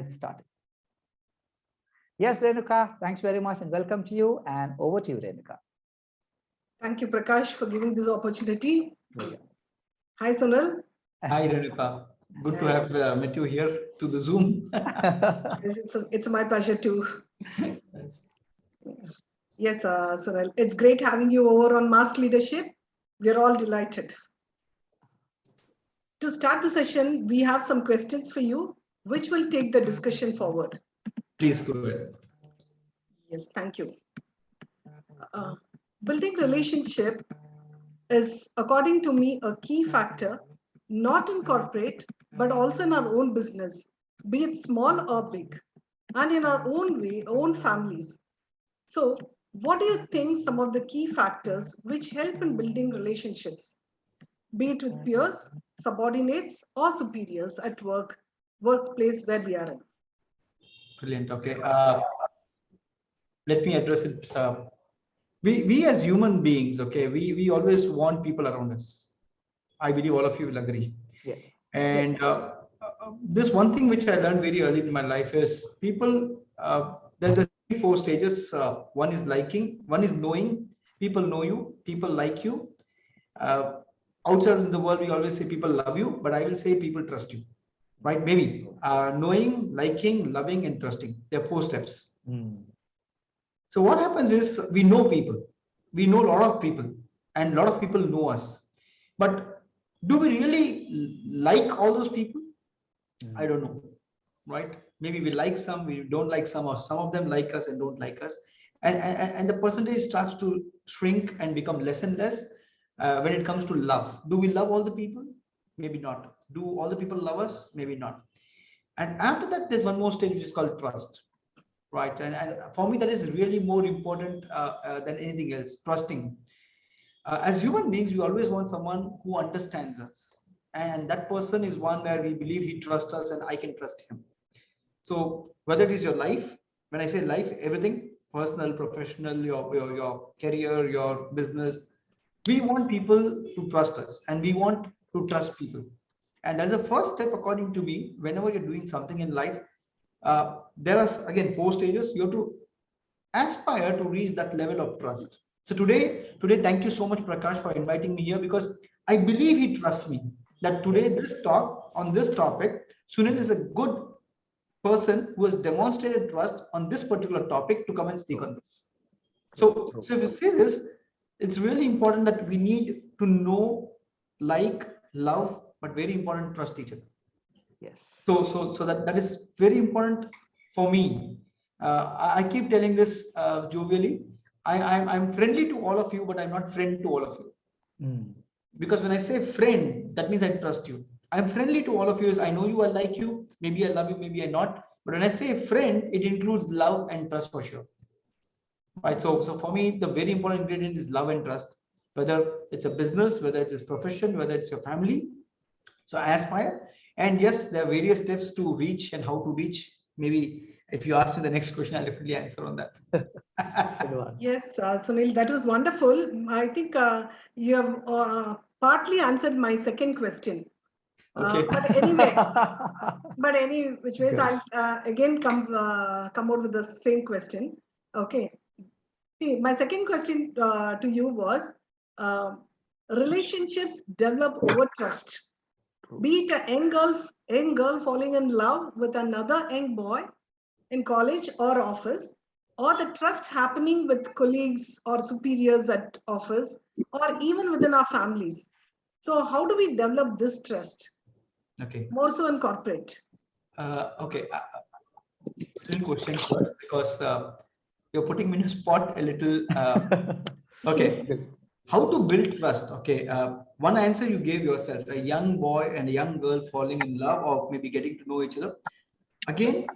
minutes started. Yes, Renuka, thanks very much and welcome to you. And over to you, Renuka. Thank you, Prakash, for giving this opportunity. Yeah. Hi, Sunil. Hi, Renuka. Good to have met you here to the Zoom. Yes, it's my pleasure too. Yes, Sunil. It's great having you over on Mask Leadership. We're all delighted. To start the session, we have some questions for you, which will take the discussion forward. Please go ahead. Yes, thank you. Building relationship is, according to me, a key factor, not in corporate, but also in our own business, be it small or big, and in our own way, own families. So, what do you think some of the key factors which help in building relationships, be it with peers, subordinates, or superiors at work, workplace where we are in? Brilliant. Okay. Let me address it. We as human beings, okay, we always want people around us. I believe all of you will agree. Yeah. And this one thing which I learned very early in my life is people, there's the 4 stages. One is liking, one is knowing. People know you, people like you. Outside in the world, we always say people love you, but I will say people trust you, right? Maybe knowing, liking, loving, and trusting. There are 4 steps. So what happens is we know people, we know a lot of people, and a lot of people know us. But do we really like all those people? I don't know, right? Maybe we like some, we don't like some, or some of them like us and don't like us. And the percentage starts to shrink and become less and less when it comes to love. Do we love all the people? Maybe not. Do all the people love us? Maybe not. And after that, there's one more stage which is called trust, right? And for me, that is really more important than anything else, trusting. As human beings, we always want someone who understands us. And that person is one where we believe he trusts us and I can trust him. So whether it is your life, when I say life, everything, personal, professional, your career, your business, we want people to trust us and we want to trust people. And that's the first step, according to me, whenever you're doing something in life. There are, again, 4 stages. You have to aspire to reach that level of trust. So today, thank you so much, Prakash, for inviting me here, because I believe he trusts me that today this talk on this topic, Sunil is a good person who has demonstrated trust on this particular topic to come and speak on this. So if you see this, it's really important that we need to know, like, love, but very important, trust each other. Yes. So that is very important for me. I keep telling this jovially. I'm friendly to all of you, but I'm not friend to all of you. Because when I say friend, that means I trust you. I'm friendly to all of you as I know you, I like you, maybe I love you, maybe I not. But when I say friend, it includes love and trust for sure. Right. So for me, the very important ingredient is love and trust, whether it's a business, whether it's a profession, whether it's your family. So I aspire. And yes, there are various steps to reach and how to reach. Maybe if you ask me the next question, I'll definitely answer on that. Yes, Sunil, that was wonderful. I think you have partly answered my second question. Okay. But anyway, which means I'll again come out with the same question. Okay. See, my second question to you was, relationships develop over trust. Be it a young girl falling in love with another young boy in college or office, or the trust happening with colleagues or superiors at office, or even within our families. So how do we develop this trust? Okay. More so in corporate. Okay. Question first, because you're putting me in a spot a little. Okay. How to build trust? Okay. One answer you gave yourself: a young boy and a young girl falling in love, or maybe getting to know each other. Again,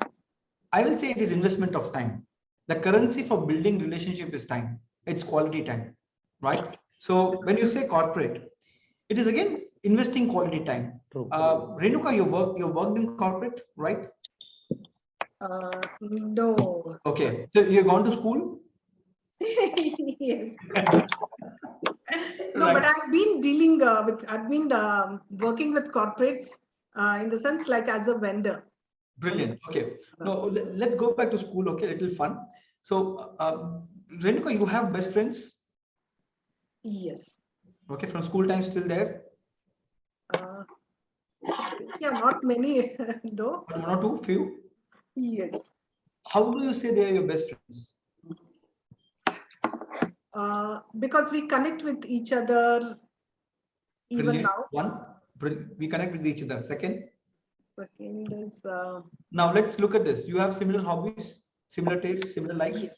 I will say it is investment of time. The currency for building relationship is time. It's quality time, right? So when you say corporate, it is again investing quality time. Renuka, you worked in corporate, right? No. Okay, so you've gone to school? Yes. No, but I've been I've been working with corporates in the sense like as a vendor. Brilliant. Okay. Now let's go back to school. Okay, little fun. So, Renuka, you have best friends? Yes. Okay, from school time still there? Uh, yeah, not many though. One or two, few? Yes. How do you say they are your best friends? Because we connect with each other even Brilliant. now. One, we connect with each other. Second, Second is now let's look at this. You have similar hobbies, similar tastes, similar likes, yes.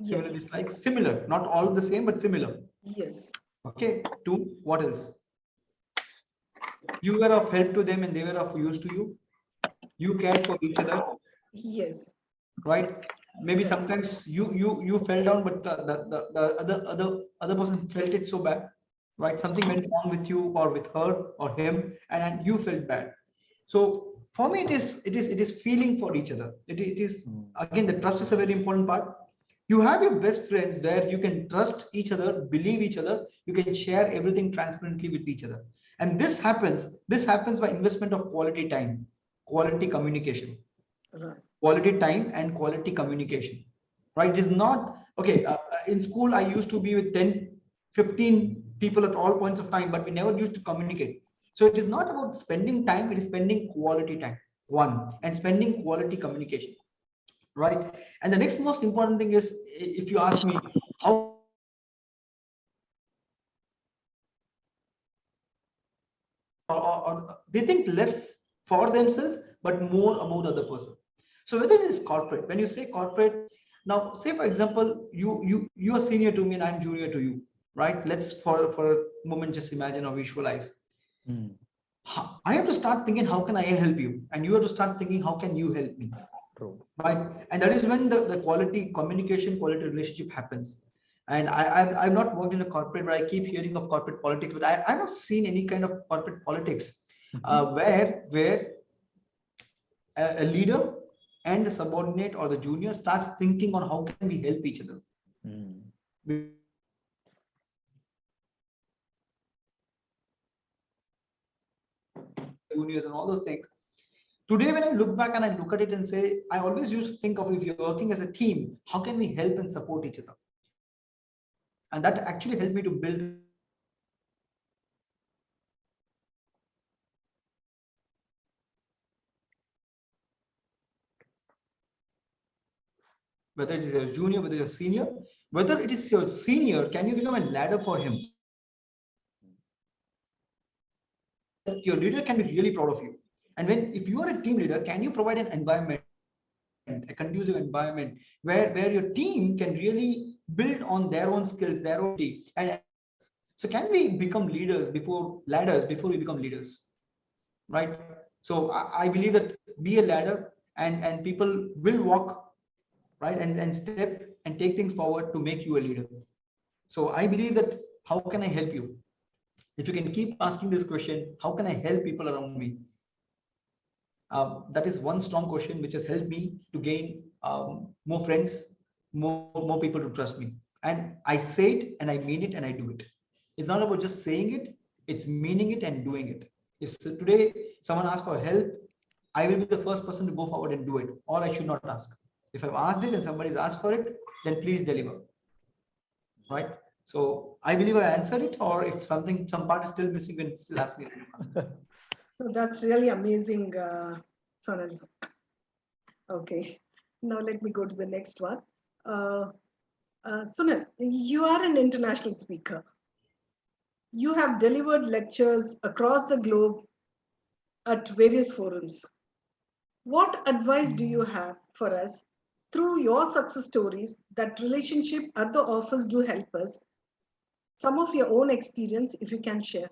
similar Yes. dislikes, similar, not all the same, but similar. Yes. Okay. Two, what else? You were of help to them and they were of use to you. You cared for each other, Yes. right? Maybe Right. sometimes you fell down, but the other person felt it so bad, right? Something went wrong with you or with her or him, and you felt bad. So for me, it is feeling for each other. It is again, the trust is a very important part. You have your best friends where you can trust each other, believe each other, you can share everything transparently with each other. And this happens by investment of quality time, quality communication, Right. quality time and quality communication, right? It is not okay. In school I used to be with 10, 15 people at all points of time, but we never used to communicate. So it is not about spending time, it is spending quality time, one, and spending quality communication, right? And the next most important thing is, if you ask me, how or they think less for themselves but more about the other person. So whether it is corporate, when you say corporate, now say for example, you are senior to me and I'm junior to you, right? Let's for a moment just imagine or visualize. I have to start thinking how can I help you, and you have to start thinking how can you help me, True. right? And that is when the quality communication, quality relationship happens. And I've not worked in a corporate, but I keep hearing of corporate politics, but I've not seen any kind of corporate politics where a leader and the subordinate or the junior starts thinking on how can we help each other, juniors and all those things. Today, when I look back and I look at it and say, I always used to think of, if you're working as a team, how can we help and support each other? And that actually helped me to build, whether it is your junior, whether it's your senior, whether it is your senior, can you become a ladder for him? Your leader can be really proud of you. And if you are a team leader, can you provide an environment, a conducive environment where your team can really build on their own skills, their own team? And so can we become leaders before ladders before we become leaders, right? So I believe that be a ladder, and people will walk, right, and step and take things forward to make you a leader. So I believe that how can I help you? If you can keep asking this question, how can I help people around me? That is one strong question which has helped me to gain more friends, more people to trust me. And I say it and I mean it and I do it. It's not about just saying it, it's meaning it and doing it. If today someone asks for help, I will be the first person to go forward and do it, or I should not ask. If I've asked it and somebody's asked for it, then please deliver, right? So I believe I answered it, or if some part is still missing, then still ask me. So that's really amazing, Sunil. Okay. Now let me go to the next one. Sunil, you are an international speaker. You have delivered lectures across the globe at various forums. What advice do you have for us through your success stories that relationship at the office do help us? Some of your own experience, if you can share.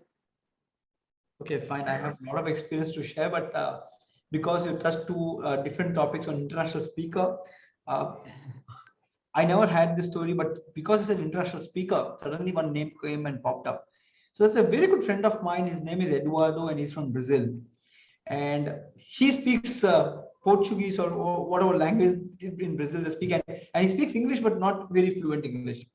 Okay, fine. I have a lot of experience to share, but because you touched two different topics on international speaker, uh, I never had this story, but because he's an international speaker, suddenly one name came and popped up. So that's a very good friend of mine. His name is Eduardo, and he's from Brazil. And he speaks Portuguese or whatever language in Brazil they speak, and he speaks English, but not very fluent English.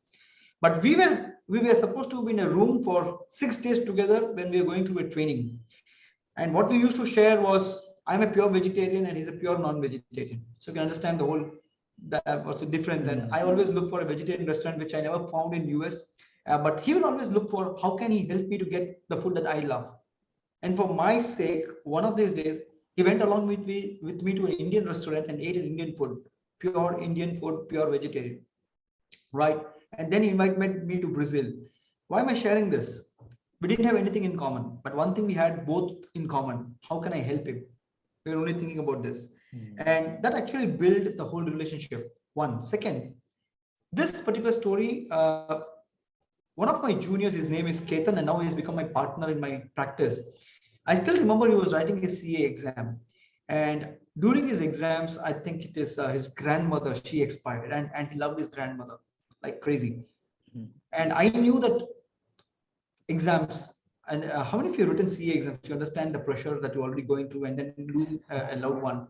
But we were supposed to be in a room for 6 days together when we were going through a training. And what we used to share was I'm a pure vegetarian and he's a pure non-vegetarian. So you can understand the whole what's the difference. And I always look for a vegetarian restaurant, which I never found in US. But he will always look for how can he help me to get the food that I love. And for my sake, one of these days, he went along with me to an Indian restaurant and ate an Indian food, pure Indian food, pure vegetarian, right? And then he invited me to Brazil. Why am I sharing this? We didn't have anything in common, but one thing we had both in common. How can I help him? We were only thinking about this. And that actually built the whole relationship. One. Second, this particular story, one of my juniors, his name is Ketan, and now he's become my partner in my practice. I still remember he was writing his CA exam. And during his exams, I think it is his grandmother, she expired, and he loved his grandmother like crazy. And I knew that exams, and how many of you have written CA exams? You understand the pressure that you're already going through and then losing a loved one.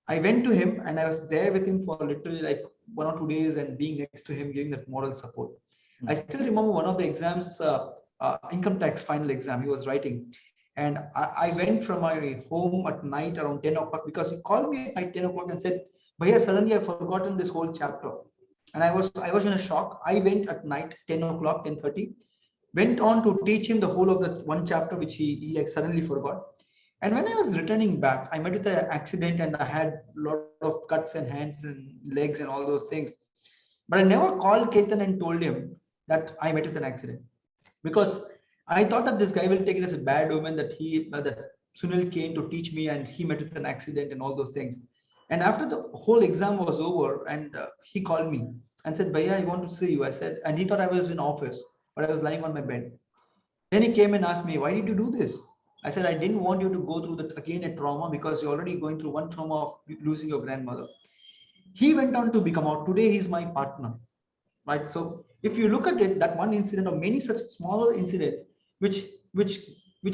I went to him and I was there with him for literally like 1 or 2 days and being next to him, giving that moral support. I still remember one of the exams, income tax final exam he was writing. And I went from my home at night around 10 o'clock because he called me at 10 o'clock and said, Bhaiya, suddenly I've forgotten this whole chapter. And I was in a shock. I went at night, 10 o'clock, 10:30, went on to teach him the whole of that one chapter, which he like suddenly forgot. And when I was returning back, I met with an accident and I had a lot of cuts and hands and legs and all those things. But I never called Ketan and told him that I met with an accident, because I thought that this guy will take it as a bad omen that that Sunil came to teach me and he met with an accident and all those things. And after the whole exam was over, and he called me and said, Bhaiya, I want to see you. I said, and he thought I was in office, but I was lying on my bed. Then he came and asked me, why did you do this? I said, I didn't want you to go through that again, a trauma, because you're already going through one trauma of losing your grandmother. He went on to become out. Today, he's my partner, right? So if you look at it, that one incident or many such smaller incidents, which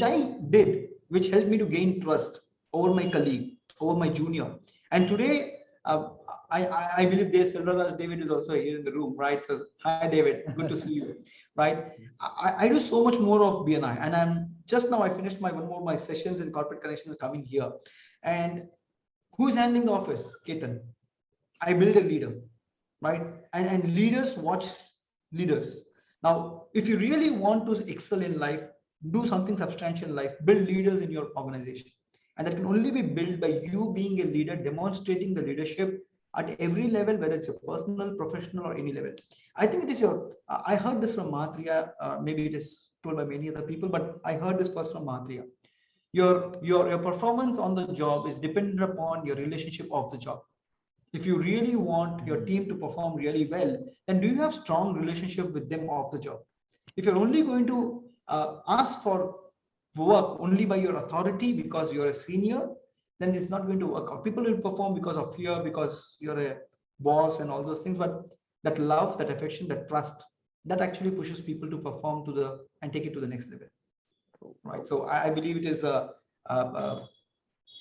I did, which helped me to gain trust over my colleague, over my junior. And today, I believe David is also here in the room, right? So hi, David, good to see you, right? I do so much more of BNI, and I'm just now I finished my sessions in corporate connections are coming here, and who's handling the office? Ketan. I build a leader, right? And leaders watch leaders. Now, if you really want to excel in life, do something substantial in life, build leaders in your organization. And that can only be built by you being a leader, demonstrating the leadership at every level, whether it's a personal, professional, or any level. I think it is I heard this from Mahatria, maybe it is told by many other people, but I heard this first from Mahatria. Your performance on the job is dependent upon your relationship of the job. If you really want your team to perform really well, then do you have strong relationship with them off the job? If you're only going to ask for work only by your authority because you're a senior, then it's not going to work out. People will perform because of fear, because you're a boss and all those things. But that love, that affection, that trust, that actually pushes people to perform and take it to the next level. Right. So I believe it is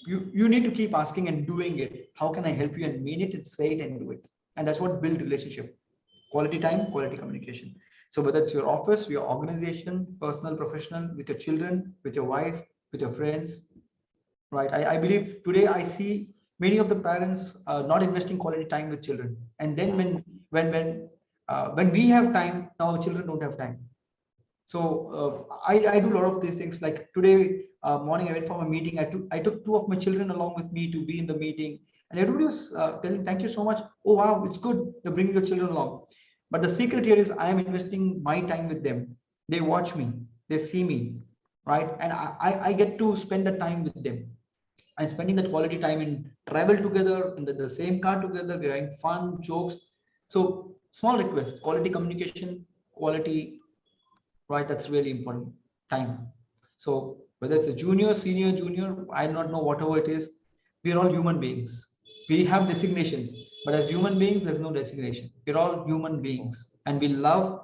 you need to keep asking and doing it. How can I help you, and mean it and say it and do it. And that's what builds relationship. Quality time, quality communication. So whether it's your office, your organization, personal, professional, with your children, with your wife, with your friends, right? I believe today I see many of the parents not investing quality time with children. And then when we have time, now children don't have time. So I do a lot of these things. Like today morning, I went for a meeting. I took 2 of my children along with me to be in the meeting, and everybody was telling, "Thank you so much. Oh wow, it's good. You're bringing your children along." But the secret here is I am investing my time with them. They watch me, they see me, right? And I get to spend the time with them. I'm spending that quality time in travel together, in the same car together. We're having fun, jokes. So small request: quality communication, quality. Right, that's really important. Time. So whether it's a junior, senior, junior, I do not know, whatever it is, we're all human beings. We have designations, but as human beings, there's no designation. We're all human beings, and we love,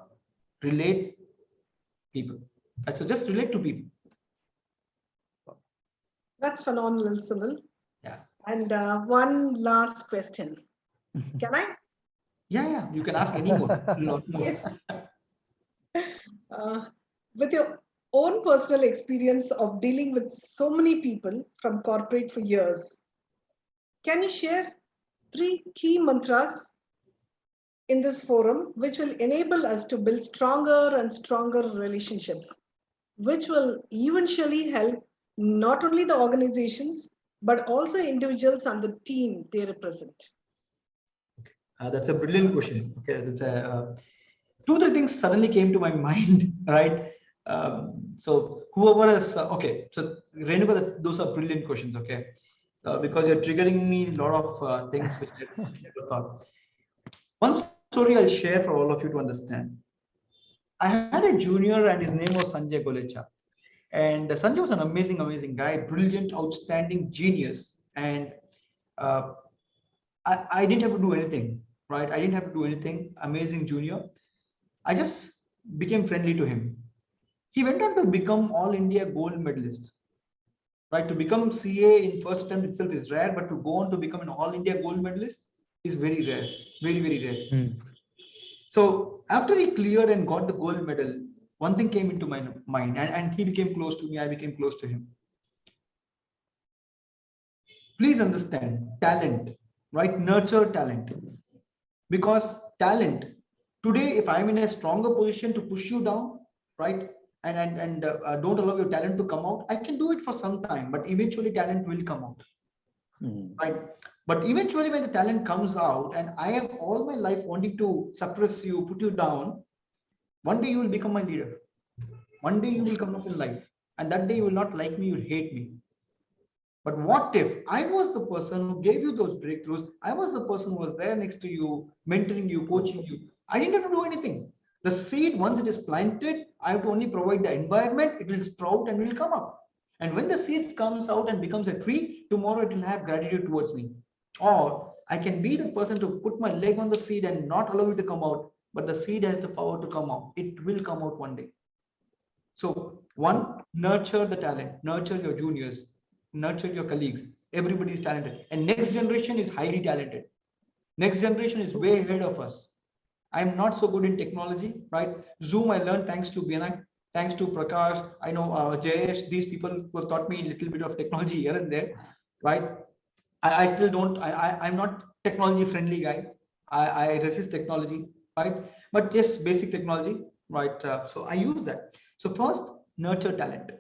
relate people. So just relate to people. That's phenomenal, Sunil. Yeah. And one last question. Can I? Yeah, you can ask any more. Yes. With your own personal experience of dealing with so many people from corporate for years. Can you share 3 key mantras in this forum which will enable us to build stronger and stronger relationships, which will eventually help not only the organizations but also individuals and the team they represent? That's a brilliant question. Okay, that's a two, three things suddenly came to my mind, right? So whoever is okay, so Renuka, those are brilliant questions. Okay, because you're triggering me a lot of things which I never thought. One story I'll share for all of you to understand. I had a junior and his name was Sanjay Golecha. And Sanjay was an amazing, amazing guy, brilliant, outstanding genius. And uh, I didn't have to do anything, right? I didn't have to do anything. Amazing junior. I just became friendly to him. He went on to become All India gold medalist, right? To become CA in first attempt itself is rare, but to go on to become an All India gold medalist is very rare, very, very rare. So after he cleared and got the gold medal, one thing came into my mind, and he became close to me. I became close to him. Please understand talent, right? Nurture talent, because talent today, if I'm in a stronger position to push you down, right? And don't allow your talent to come out, I can do it for some time, but eventually talent will come out, right? But eventually when the talent comes out and I have all my life wanting to suppress you, put you down, one day you will become my leader. One day you will come up in life, and that day you will not like me, you'll hate me. But what if I was the person who gave you those breakthroughs? I was the person who was there next to you, mentoring you, coaching you. I didn't have to do anything. The seed, once it is planted, I have to only provide the environment, it will sprout and will come up. And when the seeds comes out and becomes a tree, tomorrow it will have gratitude towards me. Or I can be the person to put my leg on the seed and not allow it to come out, but the seed has the power to come out. It will come out one day. So one, nurture the talent, nurture your juniors, nurture your colleagues. Everybody is talented. And next generation is highly talented. Next generation is way ahead of us. I'm not so good in technology, right? Zoom, I learned thanks to Bianak, thanks to Prakash. I know Jayesh, these people who taught me a little bit of technology here and there, right? I still don't, I'm not technology friendly guy. I resist technology, right? But yes, basic technology, right? So I use that. So first, nurture talent.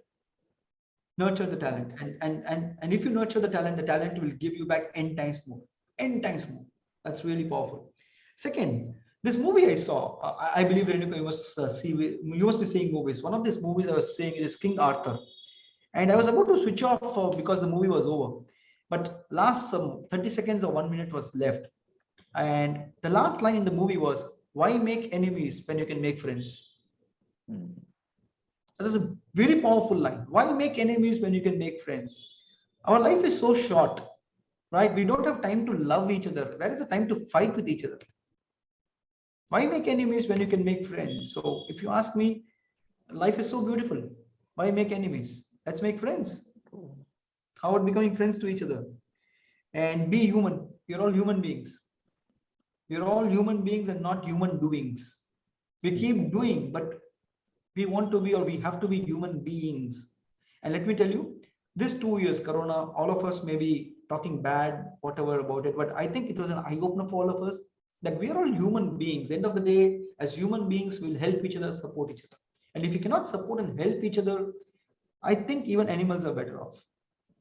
Nurture the talent. And if you nurture the talent will give you back n times more. N times more. That's really powerful. Second, this movie I saw, I believe Renuka, you must see, you must be seeing movies. One of these movies I was seeing is King Arthur. And I was about to switch off because the movie was over. But last 30 seconds or 1 minute was left. And the last line in the movie was, why make enemies when you can make friends? That is a very powerful line. Why make enemies when you can make friends? Our life is so short, right? We don't have time to love each other. Where is the time to fight with each other? Why make enemies when you can make friends? So if you ask me, life is so beautiful. Why make enemies? Let's make friends. How about becoming friends to each other? And be human. You're all human beings. We're all human beings and not human doings. We keep doing, but we want to be, or we have to be human beings. And let me tell you, this 2 years, Corona, all of us may be talking bad, whatever about it, but I think it was an eye opener for all of us that we are all human beings. End of the day, as human beings, we'll help each other, support each other. And if you cannot support and help each other, I think even animals are better off.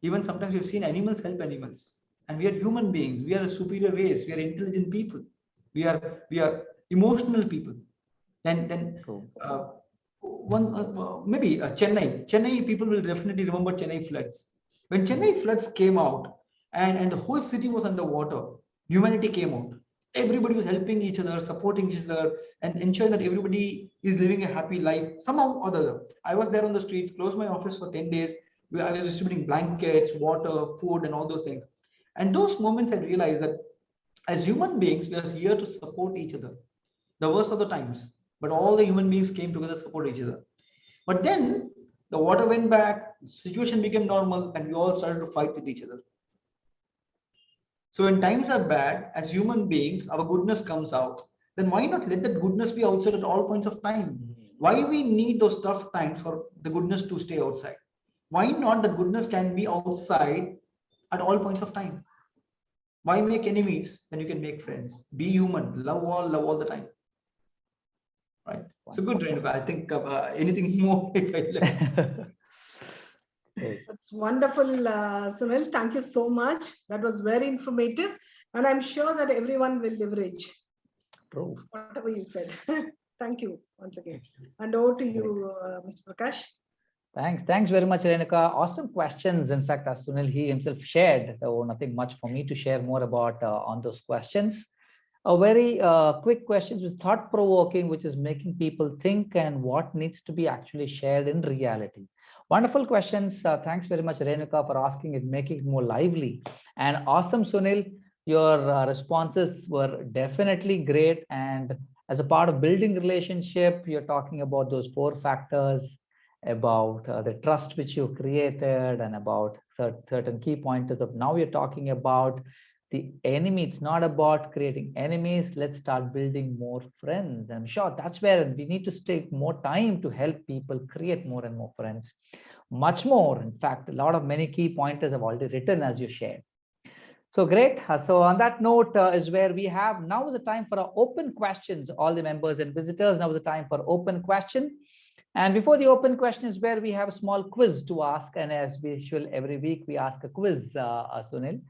Even sometimes we've seen animals help animals. And we are human beings. We are a superior race. We are intelligent people. We are emotional people. Then maybe Chennai people will definitely remember Chennai floods. When Chennai floods came out and the whole city was underwater, humanity came out. Everybody was helping each other, supporting each other, and ensuring that everybody is living a happy life somehow or the other. I was there on the streets, closed my office for 10 days. I was distributing blankets, water, food, and all those things. And those moments I realized that as human beings, we are here to support each other. The worst of the times, but all the human beings came together to support each other. But then the water went back, situation became normal, and we all started to fight with each other. So when times are bad, as human beings, our goodness comes out. Then why not let that goodness be outside at all points of time? Why we need those tough times for the goodness to stay outside? Why not the goodness can be outside at all points of time? Why make enemies when you can make friends? Be human, love all the time. Right. So good, Renuka. I think anything more if I left. That's wonderful, Sunil. Thank you so much. That was very informative. And I'm sure that everyone will leverage whatever you said. Thank you once again. And over to you, Mr. Prakash. Thanks very much, Renuka. Awesome questions. In fact, as Sunil, he himself shared, nothing much for me to share more about on those questions. A very quick questions with thought-provoking, which is making people think and what needs to be actually shared in reality. Wonderful questions. Thanks very much, Renuka, for asking it, making it more lively. And awesome, Sunil. Your responses were definitely great. And as a part of building relationship, you're talking about those 4 factors, about the trust which you created, and about certain key pointers of now you're talking about the enemy. It's not about creating enemies. Let's start building more friends. I'm sure that's where we need to take more time to help people create more and more friends. Much more. In fact, many key pointers have already written as you shared. So great. So on that note is where we have now is the time for our open questions. All the members and visitors, now is the time for open question. And before the open question is where we have a small quiz to ask. And as usual, every week we ask a quiz, Sunil,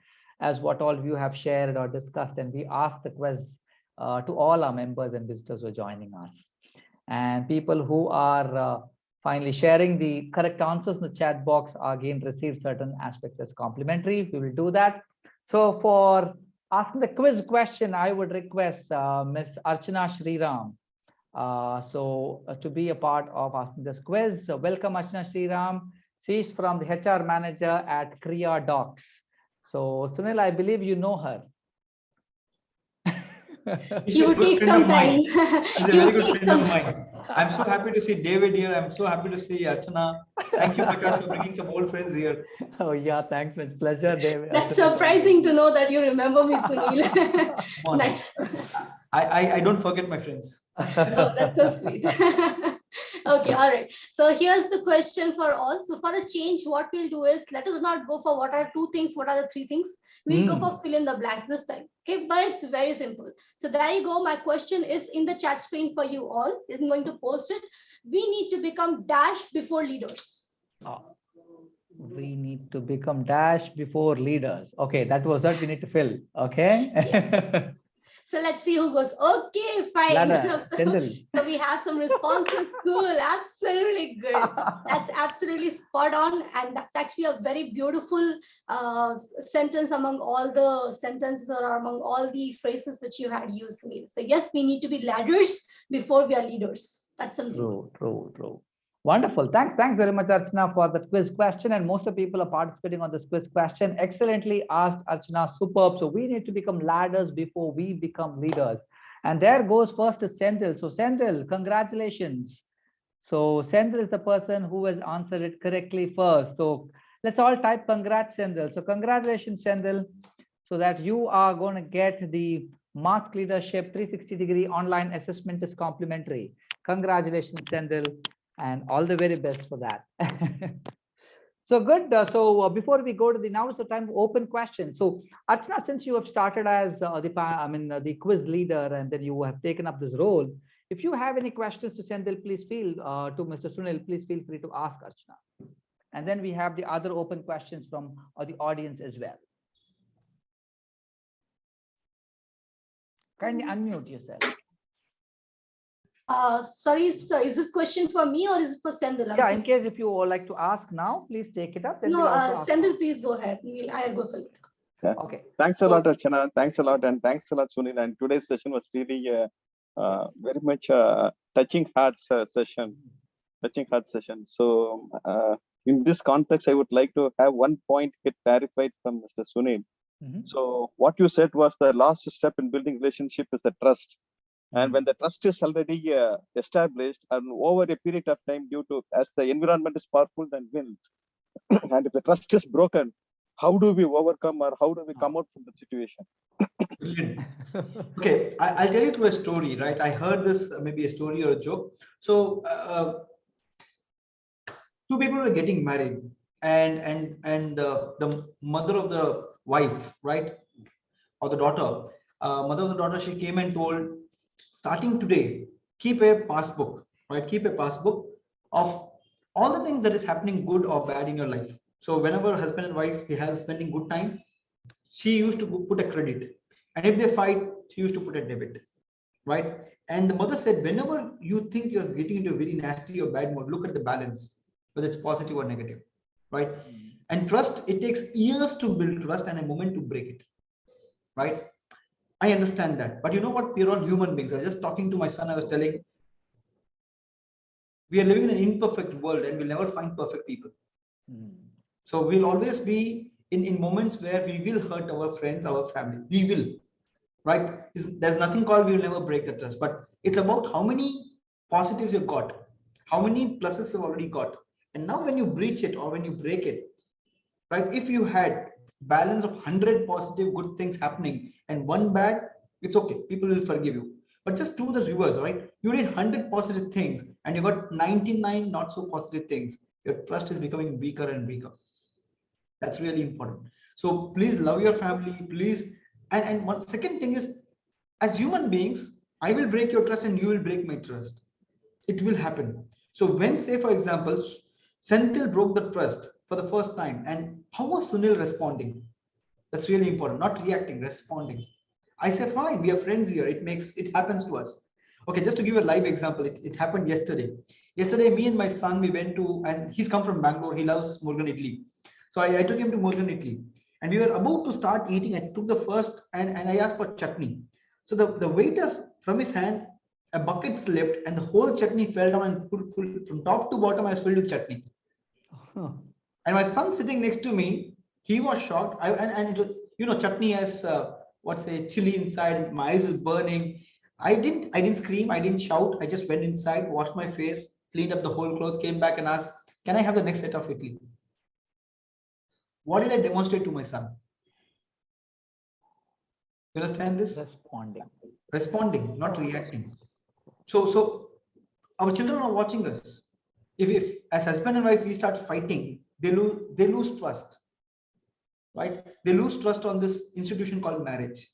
as what all of you have shared or discussed. And we ask the quiz to all our members and visitors who are joining us. And people who are finally sharing the correct answers in the chat box again receive certain aspects as complimentary. We will do that. So for asking the quiz question, I would request Ms. Archana Sriram. To be a part of asking this quiz. So welcome, Archana Sriram. She's from the HR manager at Kriya Docs. So Sunil, I believe you know her. You would take some time. She's a very good friend of mine. I'm so happy to see David here. I'm so happy to see Archana. Thank you, Prakash, for bringing some old friends here. Oh yeah, thanks. It's pleasure, David. That's surprising to know that you remember me, Sunil. Nice. I don't forget my friends. Oh, that's so sweet. Okay, all right. So here's the question for all. So for a change, what we'll do is let us not go for what are 2 things, what are the 3 things. We'll go for fill in the blanks this time. Okay, but it's very simple. So there you go. My question is in the chat screen for you all. I'm going to post it. We need to become dash before leaders. Oh, we need to become dash before leaders. Okay, that was what we need to fill. Okay. Yeah. So let's see who goes. Okay, fine. So we have some responses. Cool. Absolutely good. That's absolutely spot on. And that's actually a very beautiful sentence among all the sentences or among all the phrases which you had used. So yes, we need to be ladders before we are leaders. That's something. True. Wonderful. Thanks very much, Archana, for the quiz question. And most of people are participating on this quiz question. Excellently asked, Archana. Superb. So we need to become ladders before we become leaders. And there goes first is Senthil. So Senthil, congratulations. So Senthil is the person who has answered it correctly first. So let's all type congrats, Senthil. So congratulations, Senthil, so that you are going to get the Mask Leadership 360-degree online assessment is complimentary. Congratulations, Senthil. And all the very best for that. So good. So before we go to now is the time for open questions. So Archana, since you have started as the quiz leader, and then you have taken up this role, if you have any questions to Senthil, please feel to Mr. Sunil, please feel free to ask Archana. And then we have the other open questions from the audience as well. Kindly unmute yourself. Sorry, sir, is this question for me or is it for Senthil? Yeah, in case if you would like to ask now, please take it up. Then no, Senthil, please go ahead. I'll go for it. Yeah. Okay. Thanks a lot, Archana. Thanks a lot, and thanks a lot, Sunil. And today's session was really very much touching hearts session. So in this context, I would like to have one point get clarified from Mr. Sunil. So what you said was the last step in building relationship is the trust. And when the trust is already established and over a period of time, due to as the environment is powerful than wind, and if the trust is broken, how do we overcome or how do we come out from the situation? Brilliant. Okay, I'll tell you through a story, right? I heard this, maybe a story or a joke. So two people were getting married, and the mother of the wife, right, or the daughter, mother of the daughter, she came and told, starting today, keep a passbook, right? Keep a passbook of all the things that is happening, good or bad, in your life. So whenever husband and wife, they have spending good time, she used to put a credit, and if they fight, she used to put a debit, right? And the mother said, whenever you think you're getting into a very nasty or bad mode, look at the balance, whether it's positive or negative, right? And trust, it takes years to build trust and a moment to break it, right? I understand that, but you know what? We're all human beings. I was just talking to my son. I was telling, we are living in an imperfect world, and we'll never find perfect people. So we'll always be in moments where we will hurt our friends, our family. We will, right? There's nothing called we will never break the trust, but it's about how many positives you've got, how many pluses you've already got. And now when you breach it or when you break it, right? If you had balance of 100 positive good things happening and one bad, it's okay. People will forgive you. But just do the reverse, right? You did 100 positive things and you got 99 not so positive things. Your trust is becoming weaker and weaker. That's really important. So please love your family, please. And one second thing is, as human beings, I will break your trust and you will break my trust. It will happen. So when, say for example, Senthil broke the trust for the first time, and how was Sunil responding? That's really important. Not reacting, responding. I say, fine, we are friends here. It happens to us. Okay, just to give a live example, it happened yesterday. Yesterday, me and my son, we went to, and he's come from Bangalore. He loves Murugan Idli. So I took him to Murugan Idli, and we were about to start eating. I took the first, and I asked for chutney. So the waiter, from his hand, a bucket slipped, and the whole chutney fell down, and full from top to bottom, I was filled with chutney. And my son sitting next to me, he was shocked. And it was, chutney has what's say chili inside. My eyes was burning. I didn't scream. I didn't shout. I just went inside, washed my face, cleaned up the whole cloth, came back and asked, "Can I have the next set of idli?" What did I demonstrate to my son? You understand this? Responding, not reacting. So our children are watching us. If as husband and wife we start fighting, they lose trust, right? They lose trust on this institution called marriage.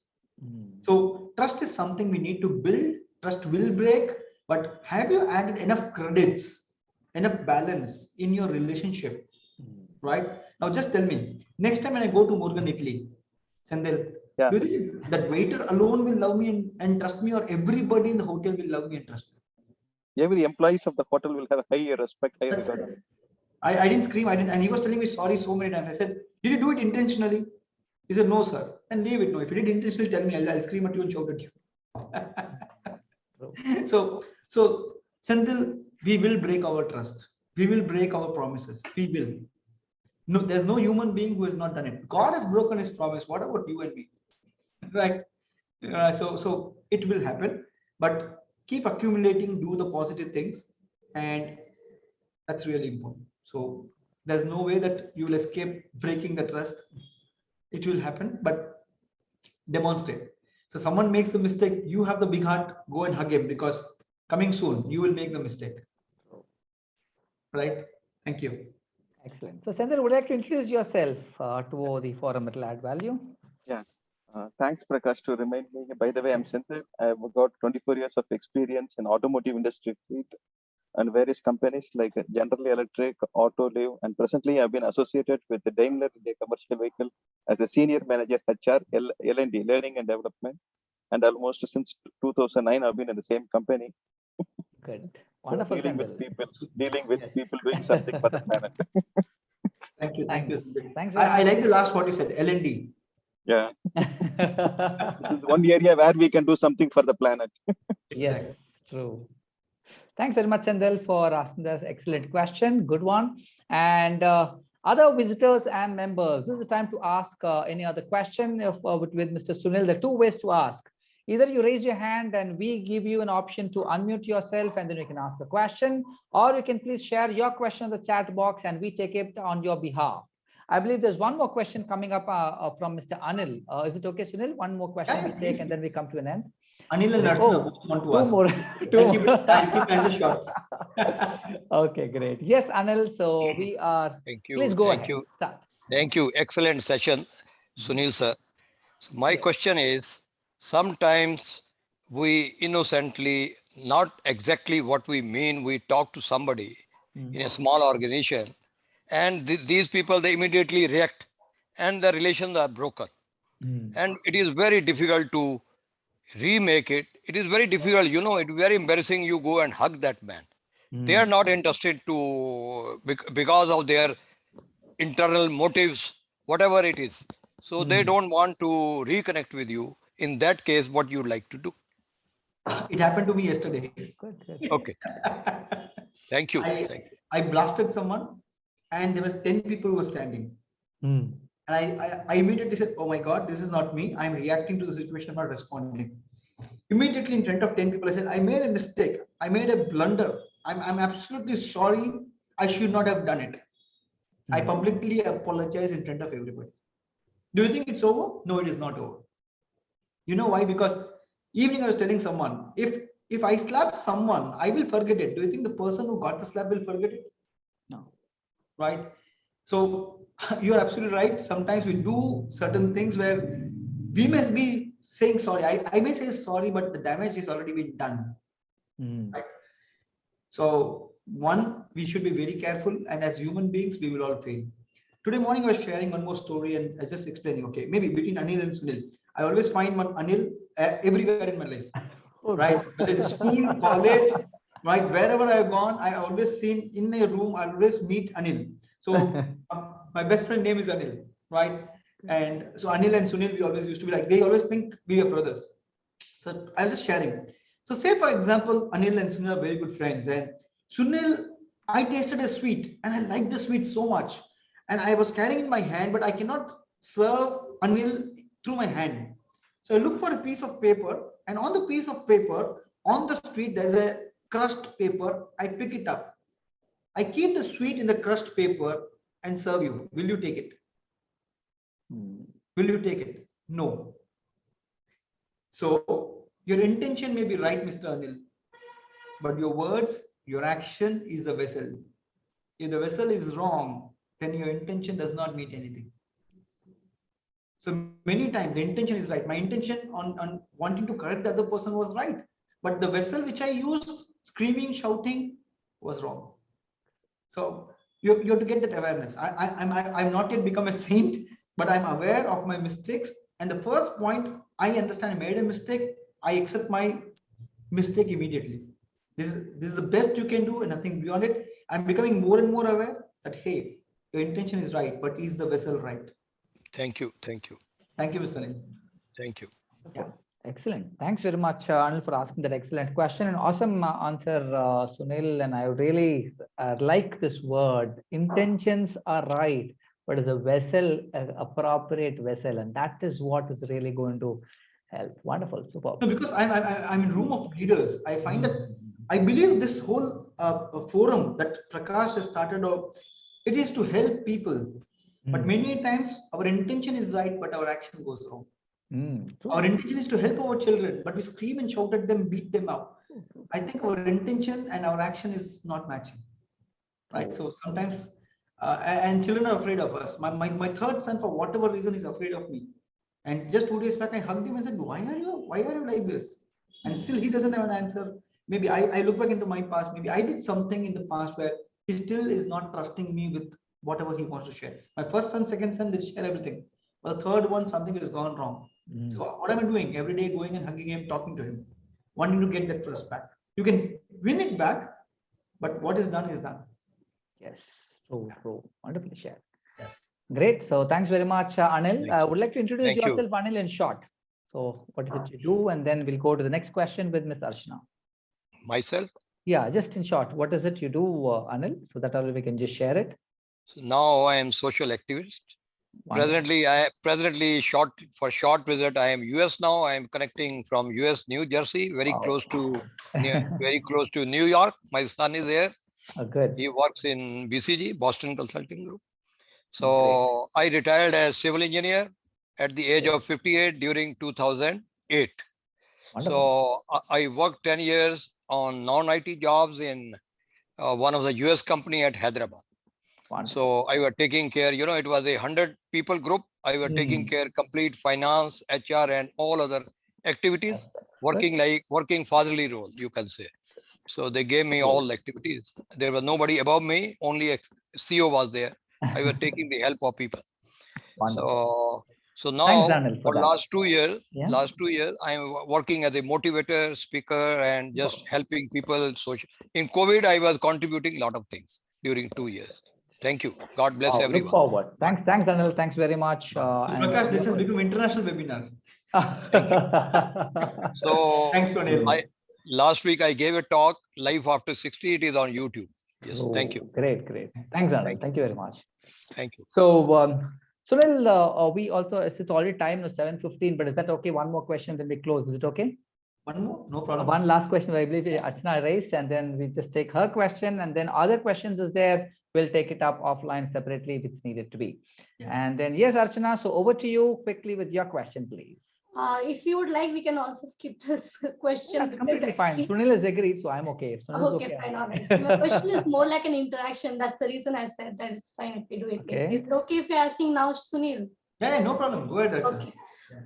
So trust is something we need to build. Trust will break, but have you added enough credits, enough balance in your relationship, right? Now just tell me, next time when I go to Murugan Italy, Sendil, do you think that waiter alone will love me and trust me, or everybody in the hotel will love me and trust me? Every employees of the hotel will have high respect, high regard. I didn't scream, and he was telling me sorry so many times. I said, did you do it intentionally? He said, no, sir. And leave it. No, if you did intentionally, tell me, I'll scream at you and shout at you. So Senthil, we will break our trust. We will break our promises. We will. No, there's no human being who has not done it. God has broken his promise. What about you and me? Right? So it will happen, but keep accumulating, do the positive things, and that's really important. So there's no way that you will escape breaking the trust. It will happen, but demonstrate. So someone makes the mistake, you have the big heart, go and hug him, because coming soon you will make the mistake. Right? Thank you. Excellent. So Sendil, would you like to introduce yourself to the forum that will add value? Yeah. Thanks, Prakash, to remind me. By the way, I'm Sethia. I've got 24 years of experience in automotive industry and various companies like General Electric, Autoliv, and presently I've been associated with the Daimler India Commercial Vehicle as a senior manager HR, L&D, Learning and Development. And almost since 2009, I've been in the same company. Good. Wonderful. So dealing with people doing something for the planet. Thank you. Thanks. I like the last what you said, L&D. Yeah. This is one area where we can do something for the planet. Yes, true. Thanks very much, Sendil, for asking this excellent question. Good one. And other visitors and members, this is the time to ask any other question with Mr. Sunil. There are two ways to ask. Either you raise your hand and we give you an option to unmute yourself and then you can ask a question, or you can please share your question in the chat box and we take it on your behalf. I believe there's one more question coming up from Mr. Anil. Is it okay, Sunil? One more question Yeah, we please, take and then we please. come to an end. Anil and Archana both want to Two ask. more. I'll keep answer short. Okay, great. Yes, Anil. So we are. Thank you. Please go Thank ahead. you. Start. Thank you. Excellent session, Sunil sir. So my Yes. question is, sometimes we innocently, not exactly what we mean, we talk to somebody in a small organization, and these people, they immediately react and the relations are broken. And it is very difficult to remake it. It is very difficult, it's very embarrassing. You go and hug that man. They are not interested to, because of their internal motives, whatever it is. So they don't want to reconnect with you. In that case, what you'd like to do? It happened to me yesterday. Good. Okay. Thank you. I blasted someone and there was 10 people who were standing. And I immediately said, oh my God, this is not me. I'm reacting to the situation. I'm not responding. Immediately in front of 10 people, I said, I made a mistake. I made a blunder. I'm absolutely sorry. I should not have done it. I publicly apologize in front of everybody. Do you think it's over? No, it is not over. You know why? Because evening I was telling someone, if I slap someone, I will forget it. Do you think the person who got the slap will forget it? No. Right? So you're absolutely right. Sometimes we do certain things where we must be saying sorry. I may say sorry, but the damage is already been done. Right? So one, we should be very careful, and as human beings, we will all fail. Today morning, I was sharing one more story, and I just explaining. Okay, maybe between Anil and Sunil, I always find one Anil everywhere in my life. Right? Whether it's school, college, right? Wherever I've gone, I always seen in a room. I always meet Anil. So my best friend name is Anil, right? And so Anil and Sunil, we always used to be like, they always think we are brothers. So I was just sharing. So say for example, Anil and Sunil are very good friends, and Sunil, I tasted a sweet and I liked the sweet so much. And I was carrying in my hand, but I cannot serve Anil through my hand. So I look for a piece of paper, and on the piece of paper, on the street, there's a crushed paper. I pick it up. I keep the sweet in the crushed paper and serve you. Will you take it? Will you take it? No. So your intention may be right, Mr. Anil, but your words, your action is the vessel. If the vessel is wrong, then your intention does not mean anything. So many times the intention is right. My intention on wanting to correct the other person was right, but the vessel which I used, screaming, shouting, was wrong. So you have to get that awareness. I'm not yet become a saint, but I'm aware of my mistakes. And the first point, I understand I made a mistake. I accept my mistake immediately. This is the best you can do, and nothing beyond it. I'm becoming more and more aware that, hey, your intention is right, but is the vessel right? Thank you. Thank you. Thank you, Mr. Sunil. Thank you. Yeah, excellent. Thanks very much, Anil, for asking that excellent question and awesome answer, Sunil. And I really like this word. Intentions are right, but is a vessel an appropriate vessel, and that is what is really going to help. Wonderful, superb. No, because I'm in room of leaders. I find that I believe this whole forum that Prakash has started off, it is to help people. But many times our intention is right, but our action goes wrong. Our intention is to help our children, but we scream and shout at them, beat them up. I think our intention and our action is not matching. Right? So sometimes, and children are afraid of us. My third son, for whatever reason, is afraid of me. And just 2 days back, I hugged him and said, why are you like this? And still he doesn't have an answer. Maybe I look back into my past, maybe I did something in the past where he still is not trusting me with whatever he wants to share. My first son, second son, they share everything. But the third one, something has gone wrong. So what am I doing? Every day going and hugging him, talking to him, wanting to get that trust back. You can win it back, but what is done is done. Yes, true. Wonderfully shared. Yes. Great. So thanks very much, Anil. I would like to introduce Thank you. yourself, Anil, in short. So what is it you do? And then we'll go to the next question with Ms. Archana. Myself? Yeah, just in short, what is it you do, Anil? So that we can just share it. So now I am social activist. Wonderful. Presently, short visit, I am US now. I am connecting from US, New Jersey, very close to New York. My son is there. Good. He works in BCG, Boston Consulting Group. So I retired as civil engineer at the age of 58 during 2008. Wonderful. So I worked 10 years on non-IT jobs in one of the US company at Hyderabad. Wonderful. So I was taking care, it was a 100 people group. I was taking care complete finance, HR, and all other activities, working fatherly role, you can say. So they gave me all activities. There was nobody above me, only a CEO was there. I was taking the help of people. Wonderful. So Thanks, now Sunil, for that. last 2 years, I'm working as a motivator, speaker, and just helping people. In COVID, I was contributing a lot of things during 2 years. Thank you. God bless everyone. Look forward. Thanks, Sunil. Thanks very much. Prakash, this has become international webinar. Thank you. So thanks, Sunil. Last week I gave a talk, Life After 60. It is on YouTube. Yes, thank you. Great. Thanks, Sunil. Thank you very much. Thank you. So, Sunil, we also, it's already time, 7:15, but is that okay? One more question, then we close. Is it okay? One more, no problem. One last question, I believe Archana raised, and then we just take her question, and then other questions is there. We'll take it up offline separately if it's needed to be. And then, yes, Archana, so over to you quickly with your question, please. If you would like, we can also skip this question. That's completely fine. Sunil has agreed, so I'm okay. Okay, fine. All right. So my question is more like an interaction. That's the reason I said that it's fine if we do it. Okay. Is it okay if you're asking now, Sunil? Yeah, no problem. Go ahead, Archana. Okay.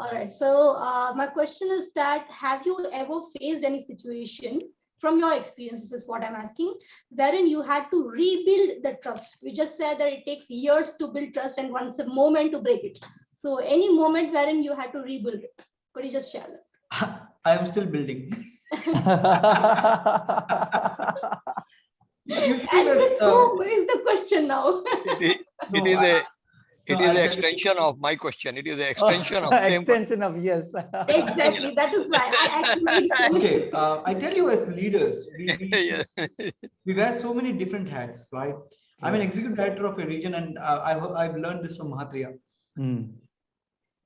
All right. So my question is that, have you ever faced any situation from your experiences, is what I'm asking, wherein you had to rebuild the trust? You just said that it takes years to build trust and once a moment to break it. So any moment wherein you had to rebuild it, could you just share that? I am still building. Where is the question now? It is an extension of my question. It is an extension of yes. Exactly. That is why I actually. Okay. I tell you, as leaders, we wear so many different hats, right? I'm an executive director of a region, and I've learned this from Mahathir.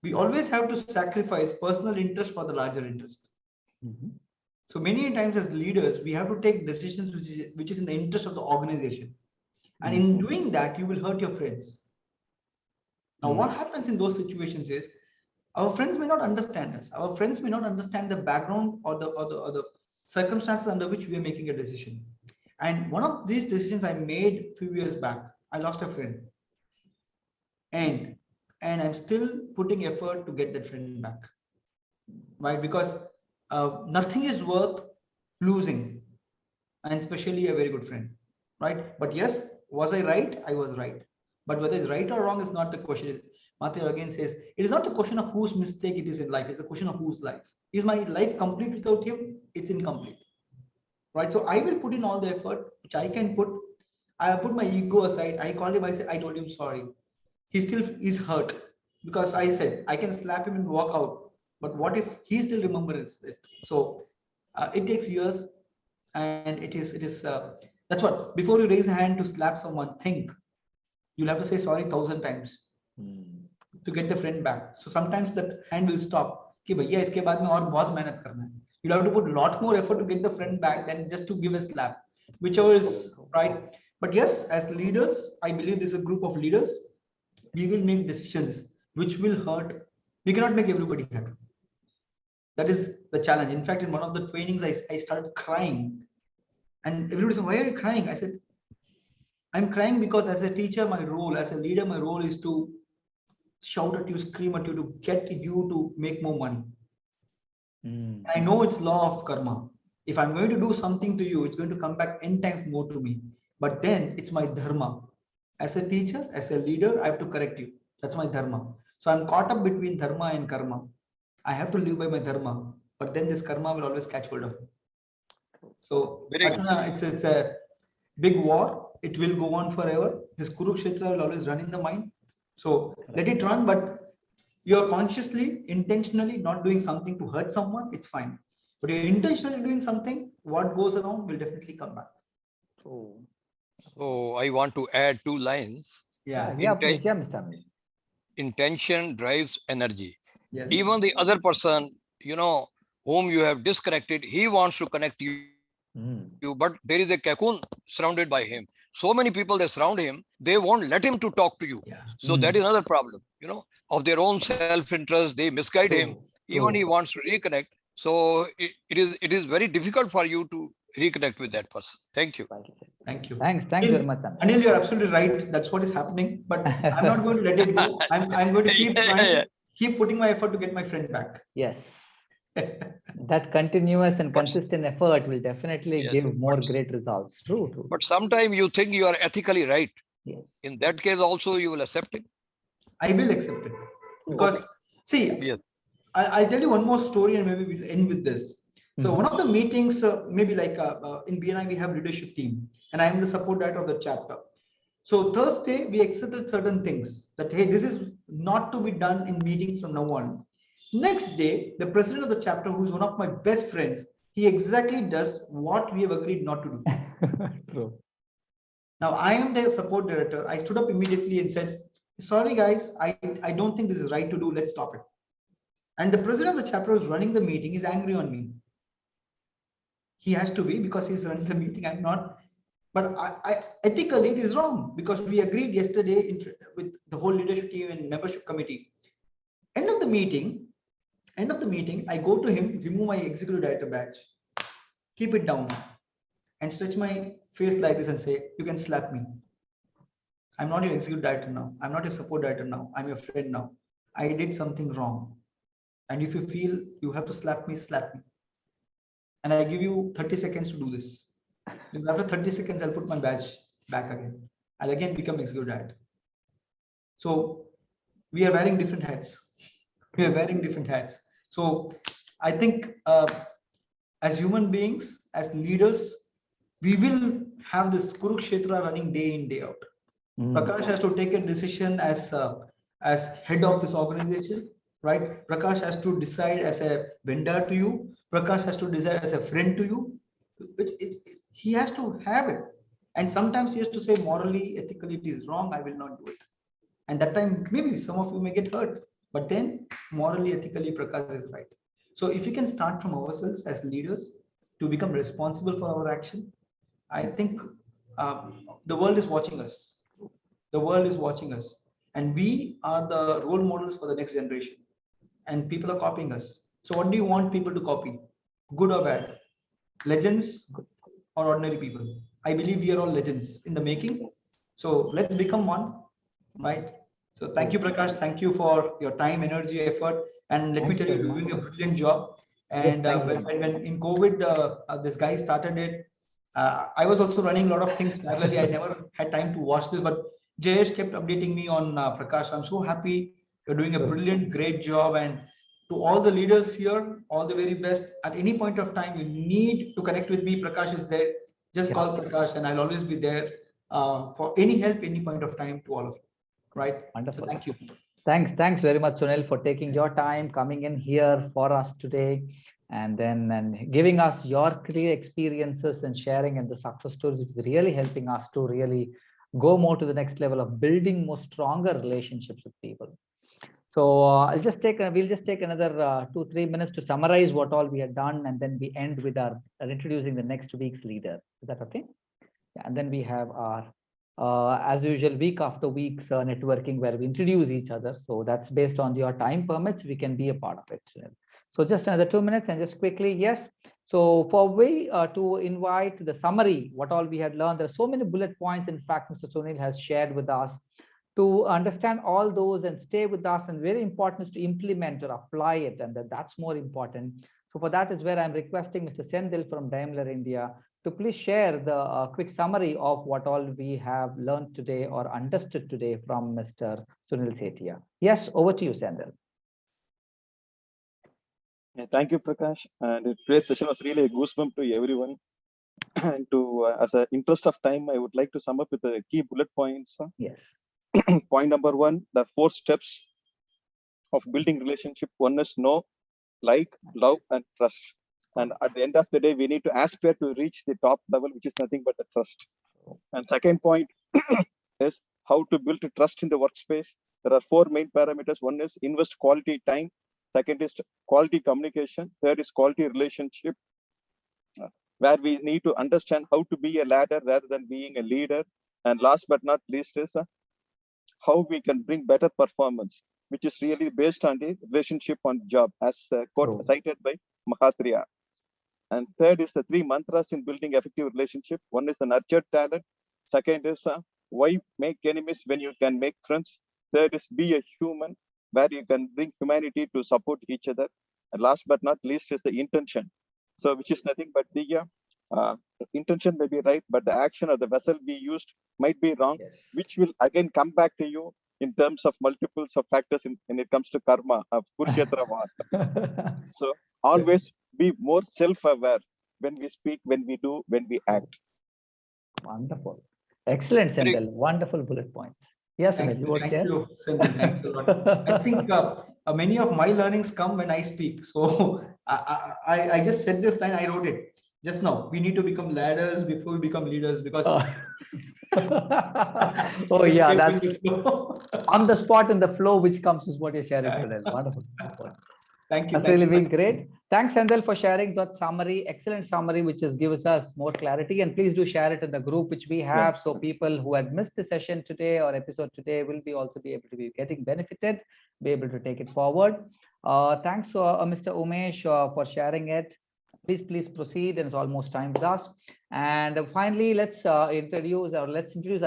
We always have to sacrifice personal interest for the larger interest. So many times as leaders, we have to take decisions which is in the interest of the organization. And in doing that, you will hurt your friends. Now, what happens in those situations is our friends may not understand us. Our friends may not understand the background or the circumstances under which we are making a decision. And one of these decisions I made a few years back, I lost a friend. And I'm still putting effort to get that friend back. Right? Because nothing is worth losing, and especially a very good friend. Right? But yes, was I right? I was right. But whether it's right or wrong is not the question. Mahathir again says, it is not a question of whose mistake it is in life. It's a question of whose life. Is my life complete without him? It's incomplete. Right? So I will put in all the effort which I can put. I put my ego aside. I called him. I said, I told him sorry. He still is hurt because I said I can slap him and walk out. But what if he still remembers it? So it takes years, and it is that's what, before you raise a hand to slap someone, think. You'll have to say sorry 1,000 times to get the friend back. So sometimes that hand will stop. You'll have to put a lot more effort to get the friend back than just to give a slap, whichever is right. But yes, as leaders, I believe this is a group of leaders. We will make decisions which will hurt. We cannot make everybody happy. That is the challenge. In fact, in one of the trainings, I started crying. And everybody said, why are you crying? I said, I'm crying because as a teacher, my role, as a leader, my role is to shout at you, scream at you, to get you to make more money. I know it's law of karma. If I'm going to do something to you, it's going to come back n times more to me. But then it's my dharma. As a teacher, as a leader, I have to correct you. That's my dharma. So I'm caught up between dharma and karma. I have to live by my dharma, but then this karma will always catch hold of me. So it's a big war. It will go on forever. This Kurukshetra will always run in the mind. So let it run, but you're consciously, intentionally not doing something to hurt someone, it's fine. But you're intentionally doing something, what goes around will definitely come back. So I want to add 2 lines. Please, Mr. Intention drives energy. Yes. Even the other person, whom you have disconnected, he wants to connect you, but there is a cocoon surrounded by him. so many people that surround him, they won't let him to talk to you. Yeah. So that is another problem, of their own self-interest. They misguide him. Even he wants to reconnect. So it is very difficult for you to reconnect with that person. Thank you. Thank you. Thanks very much, Sunil. Anil, you're absolutely right. That's what is happening. But I'm not going to let it go. I'm going to keep trying, keep putting my effort to get my friend back. Yes. That continuous and consistent effort will definitely give more great results. True. But sometimes you think you are ethically right. Yes. In that case also you will accept it. I will accept it. Because see, I'll tell you one more story and maybe we'll end with this. So one of the meetings, maybe like in BNI, we have leadership team and I'm the support director of the chapter. So Thursday, we accepted certain things that, hey, this is not to be done in meetings from now on. Next day, the president of the chapter, who's one of my best friends, he exactly does what we have agreed not to do. True. Now, I am the support director. I stood up immediately and said, sorry, guys, I don't think this is right to do. Let's stop it. And the president of the chapter who's running the meeting is angry on me. He has to be because he's running the meeting. I'm not. But I ethically, it is wrong because we agreed yesterday with the whole leadership team and membership committee. End of the meeting, I go to him, remove my executive director badge, keep it down, and stretch my face like this and say, you can slap me. I'm not your executive director now. I'm not your support director now. I'm your friend now. I did something wrong. And if you feel you have to slap me, slap me. And I give you 30 seconds to do this. Because after 30 seconds, I'll put my badge back again. I'll again become executive director. So we are wearing different hats. So I think as human beings, as leaders, we will have this Kurukshetra running day in, day out. Prakash has to take a decision as head of this organization, right? Prakash has to decide as a vendor to you. Prakash has to decide as a friend to you. He has to have it. And sometimes he has to say morally, ethically, it is wrong. I will not do it. And that time, maybe some of you may get hurt. But then morally, ethically, Prakash is right. So if we can start from ourselves as leaders to become responsible for our action, I think the world is watching us. And we are the role models for the next generation. And people are copying us. So what do you want people to copy? Good or bad? Legends or ordinary people? I believe we are all legends in the making. So let's become one, right? So thank you, Prakash. Thank you for your time, energy, effort. And let me tell you, you're doing a brilliant job. And when in COVID, this guy started it, I was also running a lot of things parallelly. I never had time to watch this, but Jayesh kept updating me on Prakash. I'm so happy. You're doing a brilliant, great job. And to all the leaders here, all the very best. At any point of time, you need to connect with me. Prakash is there. Just call Prakash and I'll always be there for any help, any point of time to all of you. Right? Wonderful. So thank you. Thanks very much, Sunil, for taking your time, coming in here for us today, and giving us your clear experiences and sharing and the success stories, which is really helping us to really go more to the next level of building more stronger relationships with people. So we'll just take another 2-3 minutes to summarize what all we had done, and then we end with our introducing the next week's leader. Is that okay? Yeah, and then we have our as usual, week after week's networking where we introduce each other. So that's based on your time permits, we can be a part of it. So just another 2 minutes and just quickly, yes. So for we to invite the summary, what all we had learned, there are so many bullet points. In fact, Mr. Sunil has shared with us to understand all those and stay with us. And very important is to implement or apply it. And that's more important. So for that is where I'm requesting Mr. Sethia from Daimler India to please share the quick summary of what all we have learned today or understood today from Mr. Sunil Sethia. Yes, over to you, Sethia. Yeah, thank you, Prakash. And today's session was really a goosebump to everyone. And as an interest of time, I would like to sum up with the key bullet points. Yes. Point number 1, the 4 steps of building relationship. 1 is know, like, love, and trust. And at the end of the day, we need to aspire to reach the top level, which is nothing but the trust. And second point is how to build trust in the workspace. There are 4 main parameters. 1 is invest quality time. Second is quality communication. Third is quality relationship, where we need to understand how to be a ladder rather than being a leader. And last but not least is how we can bring better performance, which is really based on the relationship on job, as quote cited by Mahatria. And third is the 3 mantras in building effective relationship. One is the nurtured talent. Second is why make enemies when you can make friends. Third is be a human, where you can bring humanity to support each other. And last but not least is the intention. So which is nothing but the intention may be right, but the action or the vessel we used might be wrong, which will again come back to you in terms of multiples of factors when it comes to karma of Kurukshetra war. So always be more self-aware when we speak, when we do, when we act. Wonderful. Excellent, Sendil. Wonderful bullet points. Yes, Sunil, you would share? Thank you, Sunil. Thanks a lot. I think many of my learnings come when I speak. So I just said this line, I wrote it just now. We need to become ladders before we become leaders, because oh yeah, that's on the spot in the flow which comes is what you're sharing, Sunil. Wonderful. Thank you. That's really been great. Thanks, Sendil, for sharing that summary, excellent summary, which has gives us more clarity. And please do share it in the group which we have, so people who had missed the session today or episode today will be also be able to be getting benefited, be able to take it forward. Thanks to Mr. Umesh for sharing it. Please proceed, and it's almost time with us. And finally, let's introduce our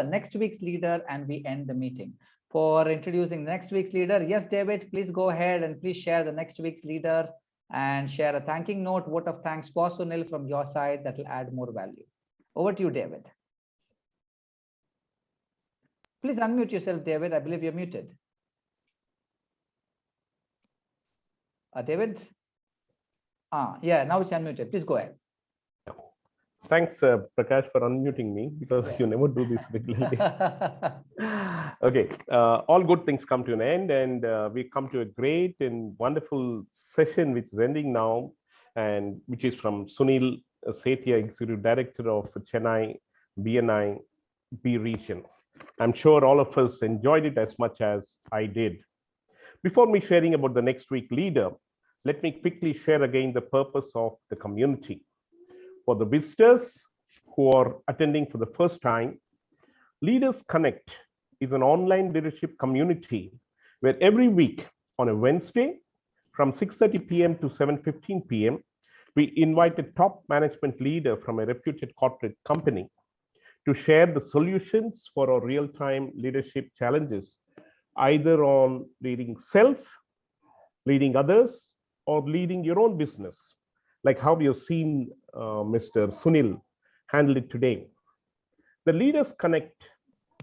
next week's leader, and we end the meeting. For introducing next week's leader, yes, David, please go ahead and please share the next week's leader and share a thanking note, vote of thanks for Sunil from your side that will add more value. Over to you, David. Please unmute yourself, David. I believe you're muted. David? Yeah, now it's unmuted. Please go ahead. Thanks, Prakash, for unmuting me, because you never do this regularly. Okay, all good things come to an end, and we come to a great and wonderful session which is ending now, and which is from Sunil Sethia, Executive Director of Chennai BNI B region. I'm sure all of us enjoyed it as much as I did. Before me sharing about the next week leader, let me quickly share again the purpose of the community. For the visitors who are attending for the first time, Leaders Connect is an online leadership community where every week on a Wednesday from 6:30 p.m. to 7:15 p.m., we invite a top management leader from a reputed corporate company to share the solutions for our real-time leadership challenges, either on leading self, leading others, or leading your own business, like how we have seen Mr. Sunil handle it today. The Leaders Connect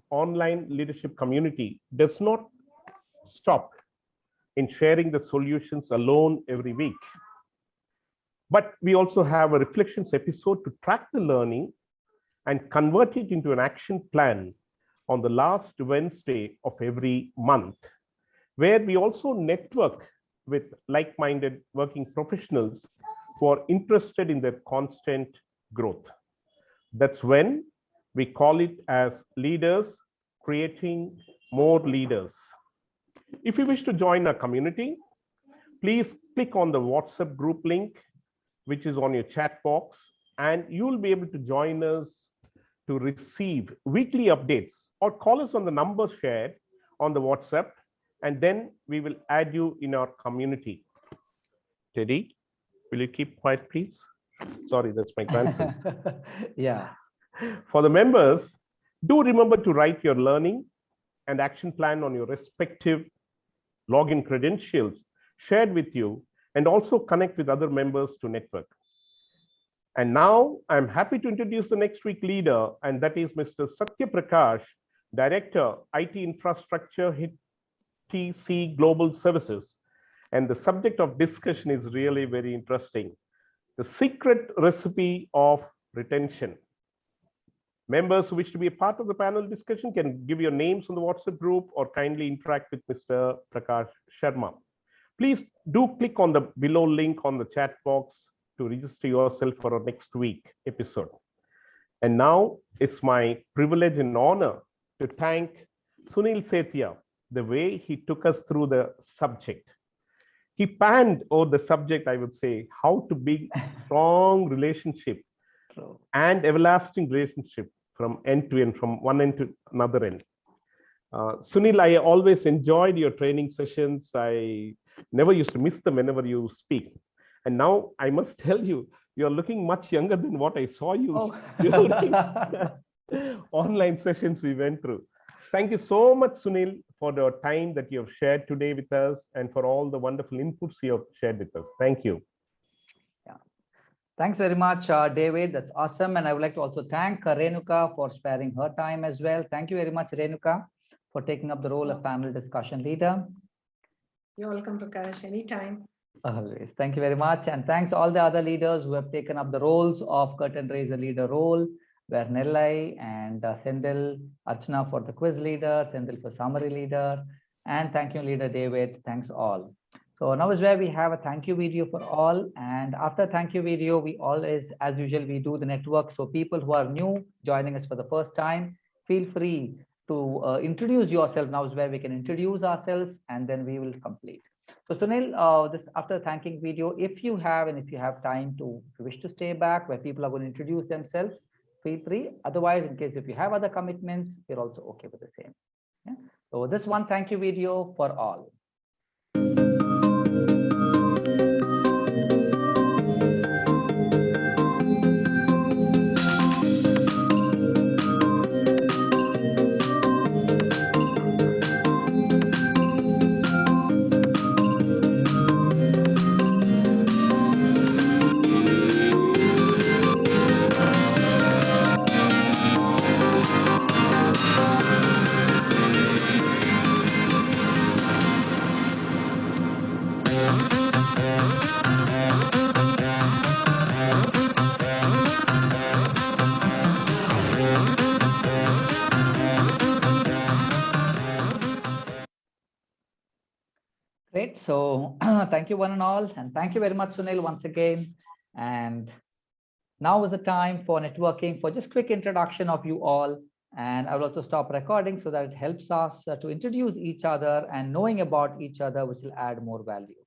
online leadership community does not stop in sharing the solutions alone every week, but we also have a reflections episode to track the learning and convert it into an action plan on the last Wednesday of every month, where we also network with like-minded working professionals who are interested in their constant growth. That's when we call it as Leaders Creating More Leaders. If you wish to join our community, please click on the WhatsApp group link, which is on your chat box, and you will be able to join us to receive weekly updates, or call us on the number shared on the WhatsApp, and then we will add you in our community. Teddy, will you keep quiet, please? Sorry, that's my grandson. Yeah. For the members, do remember to write your learning and action plan on your respective login credentials shared with you, and also connect with other members to network. And now I'm happy to introduce the next week leader, and that is Mr. Sethia, Director, IT Infrastructure, HTC Global Services. And the subject of discussion is really very interesting: the secret recipe of retention. Members who wish to be a part of the panel discussion can give your names on the WhatsApp group or kindly interact with Mr. Prakash Sharma. Please do click on the below link on the chat box to register yourself for our next week episode. And now it's my privilege and honor to thank Sunil Sethia, the way he took us through the subject. He panned over the subject, I would say, how to build strong relationship and everlasting relationship from end to end, from one end to another end. Sunil, I always enjoyed your training sessions. I never used to miss them whenever you speak. And now I must tell you, you're looking much younger than what I saw you during online sessions we went through. Thank you so much, Sunil, for the time that you have shared today with us and for all the wonderful inputs you have shared with us. Thank you. Yeah. Thanks very much, David. That's awesome. And I would like to also thank Renuka for sparing her time as well. Thank you very much, Renuka, for taking up the role of panel discussion leader. You're welcome, Prakash, anytime. Always. Thank you very much. And thanks to all the other leaders who have taken up the roles of curtain raiser leader role, where Nellai and Sendil, Archana for the quiz leader, Sendil for summary leader, and thank you, leader David. Thanks all. So now is where we have a thank you video for all. And after thank you video, we always, as usual, we do the network. So people who are new, joining us for the first time, feel free to introduce yourself. Now is where we can introduce ourselves and then we will complete. So Sunil, this after the thanking video, if you have time to, if you wish to stay back where people are going to introduce themselves, feel free. Otherwise, in case if you have other commitments, you're also okay with the same. Yeah? So this one thank you video for all. Great. So thank you one and all. And thank you very much, Sunil, once again. And now is the time for networking, for just quick introduction of you all. And I will also stop recording so that it helps us to introduce each other and knowing about each other, which will add more value.